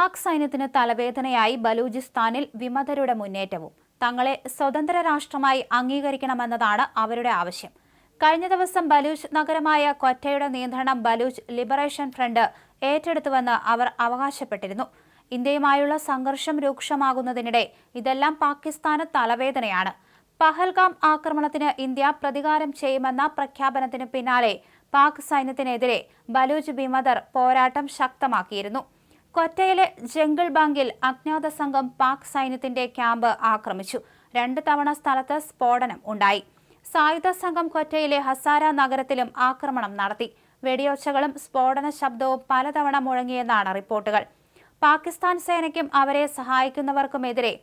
പാക് സൈന്യത്തിന് തലവേദനയായി ബലൂചിസ്ഥാനിൽ വിമതരുടെ മുന്നേറ്റവും. തങ്ങളെ സ്വതന്ത്ര രാഷ്ട്രമായി അംഗീകരിക്കണമെന്നതാണ് അവരുടെ ആവശ്യം. കഴിഞ്ഞ ദിവസം ബലൂച്ച് നഗരമായ ക്വറ്റയുടെ നിയന്ത്രണം ബലൂച്ച് ലിബറേഷൻ ഫ്രണ്ട് ഏറ്റെടുത്തുവെന്ന് അവർ അവകാശപ്പെട്ടിരുന്നു. ഇന്ത്യയുമായുള്ള സംഘർഷം രൂക്ഷമാകുന്നതിനിടെ ഇതെല്ലാം പാകിസ്ഥാന് തലവേദനയാണ്. പഹൽഗാം ആക്രമണത്തിന് ഇന്ത്യ പ്രതികാരം ചെയ്യുമെന്ന പ്രഖ്യാപനത്തിന് പിന്നാലെ പാക് സൈന്യത്തിനെതിരെ ബലൂച്ച് വിമതർ പോരാട്ടം ശക്തമാക്കിയിരുന്നു. ക്വറ്റയിലെ ജംഗിൾ ബാങ്കിൽ അജ്ഞാത സംഘം പാക് സൈന്യത്തിന്റെ ക്യാമ്പ് ആക്രമിച്ചു. 2 തവണ സ്ഥലത്ത് സ്ഫോടനം ഉണ്ടായി. സായുധ സംഘം ക്വറ്റയിലെ ഹസാര നഗരത്തിലും ആക്രമണം നടത്തി. വെടിയൊച്ചകളും സ്ഫോടന ശബ്ദവും പലതവണ മുഴങ്ങിയെന്നാണ് റിപ്പോർട്ടുകൾ. പാകിസ്ഥാൻ സേനയ്ക്കും അവരെ സഹായിക്കുന്നവർക്കുമെതിരെ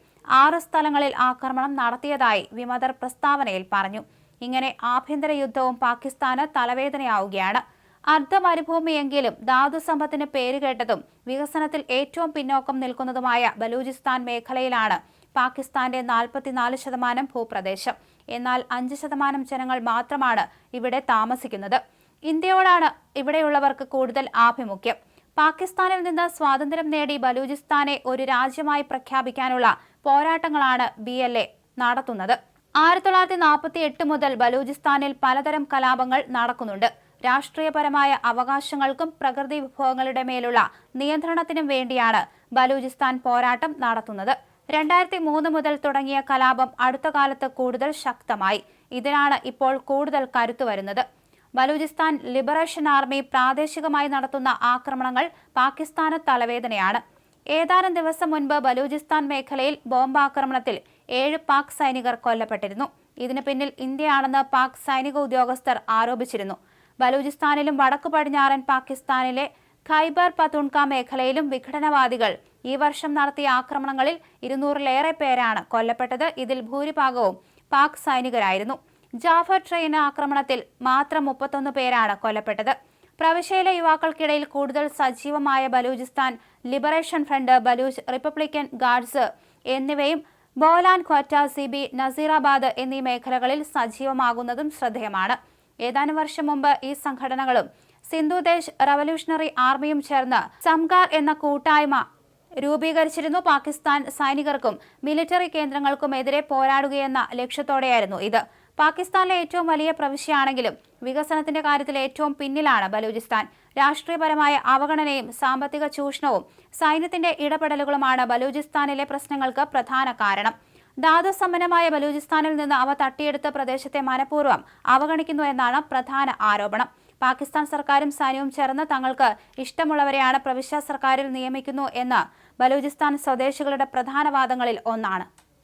6 സ്ഥലങ്ങളിൽ ആക്രമണം നടത്തിയതായി വിമതർ പ്രസ്താവനയിൽ പറഞ്ഞു. ഇങ്ങനെ ആഭ്യന്തര യുദ്ധവും പാകിസ്ഥാന് തലവേദനയാവുകയാണ്. അർദ്ധ മരുഭൂമിയെങ്കിലും ധാതുസമ്പത്തിന് പേരുകേട്ടതും വികസനത്തിൽ ഏറ്റവും പിന്നോക്കം നിൽക്കുന്നതുമായ ബലൂചിസ്ഥാൻ മേഖലയിലാണ് പാകിസ്ഥാന്റെ 44% ഭൂപ്രദേശം. എന്നാൽ 5% ജനങ്ങൾ മാത്രമാണ് ഇവിടെ താമസിക്കുന്നത്. ഇന്ത്യയോടാണ് ഇവിടെയുള്ളവർക്ക് കൂടുതൽ ആഭിമുഖ്യം. പാകിസ്ഥാനിൽ നിന്ന് സ്വാതന്ത്ര്യം നേടി ബലൂചിസ്ഥാനെ ഒരു രാജ്യമായി പ്രഖ്യാപിക്കാനുള്ള പോരാട്ടങ്ങളാണ് BLA നടത്തുന്നത്. 1948 മുതൽ ബലൂചിസ്ഥാനിൽ പലതരം കലാപങ്ങൾ നടക്കുന്നുണ്ട്. രാഷ്ട്രീയപരമായ അവകാശങ്ങൾക്കും പ്രകൃതി വിഭവങ്ങളുടെ മേലുള്ള നിയന്ത്രണത്തിനും വേണ്ടിയാണ് ബലൂചിസ്ഥാൻ പോരാട്ടം നടത്തുന്നത്. 2003 മുതൽ തുടങ്ങിയ കലാപം അടുത്ത കാലത്ത് കൂടുതൽ ശക്തമായി. ഇതിനാണ് ഇപ്പോൾ കൂടുതൽ കരുത്തു വരുന്നത്. ബലൂചിസ്ഥാൻ ലിബറേഷൻ ആർമി പ്രാദേശികമായി നടത്തുന്ന ആക്രമണങ്ങൾ പാകിസ്ഥാന് തലവേദനയാണ്. ഏതാനും ദിവസം മുൻപ് ബലൂചിസ്ഥാൻ മേഖലയിൽ ബോംബാക്രമണത്തിൽ 7 പാക് സൈനികർ കൊല്ലപ്പെട്ടിരുന്നു. ഇതിന് പിന്നിൽ ഇന്ത്യയാണെന്ന് പാക് സൈനിക ഉദ്യോഗസ്ഥർ ആരോപിച്ചിരുന്നു. ബലൂചിസ്ഥാനിലും വടക്കു പടിഞ്ഞാറൻ പാകിസ്ഥാനിലെ ഖൈബർ പത്തുൺക മേഖലയിലും വിഘടനവാദികൾ ഈ വർഷം നടത്തിയ ആക്രമണങ്ങളിൽ 200-ലേറെ പേരാണ് കൊല്ലപ്പെട്ടത്. ഇതിൽ ഭൂരിഭാഗവും പാക് സൈനികരായിരുന്നു. ജാഫർ ട്രെയിൻ ആക്രമണത്തിൽ മാത്രം 31 പേരാണ് കൊല്ലപ്പെട്ടത്. പ്രവിശ്യയിലെ യുവാക്കൾക്കിടയിൽ കൂടുതൽ സജീവമായ Balochistan liberation front, Baloch republican guards എന്നിവയും ബോലാൻ, ക്വറ്റ, സിബി, നസീറാബാദ് എന്നീ മേഖലകളിൽ സജീവമാകുന്നതും ശ്രദ്ധേയമാണ്. ഏതാനും വർഷം മുമ്പ് ഈ സംഘടനകളും സിന്ധുദേശ് റവല്യൂഷണറി ആർമിയും ചേർന്ന് സംഗാർ എന്ന കൂട്ടായ്മ രൂപീകരിച്ചിരുന്നു. പാകിസ്ഥാൻ സൈനികർക്കും മിലിറ്ററി കേന്ദ്രങ്ങൾക്കുമെതിരെ പോരാടുകയെന്ന ലക്ഷ്യത്തോടെയായിരുന്നു ഇത്. പാകിസ്ഥാനിലെ ഏറ്റവും വലിയ പ്രവിശ്യയാണെങ്കിലും വികസനത്തിന്റെ കാര്യത്തിൽ ഏറ്റവും പിന്നിലാണ് ബലൂചിസ്ഥാൻ. രാഷ്ട്രീയപരമായ അവഗണനയും സാമ്പത്തിക ചൂഷണവും സൈന്യത്തിന്റെ ഇടപെടലുകളുമാണ് ബലൂചിസ്ഥാനിലെ പ്രശ്നങ്ങൾക്ക് പ്രധാന കാരണം. ധാതുസമ്പന്നമായ ബലൂചിസ്ഥാനിൽ നിന്ന് അവ തട്ടിയെടുത്ത പ്രദേശത്തെ മനഃപൂർവ്വം അവഗണിക്കുന്നു എന്നാണ് പ്രധാന ആരോപണം. പാകിസ്ഥാൻ സർക്കാരും സൈന്യവും ചേർന്ന് തങ്ങൾക്ക് ഇഷ്ടമുള്ളവരെയാണ് പ്രവിശ്യ സർക്കാരിൽ നിയമിക്കുന്നു എന്ന് ബലൂചിസ്ഥാൻ സ്വദേശികളുടെ പ്രധാന വാദങ്ങളിൽ ഒന്നാണ്.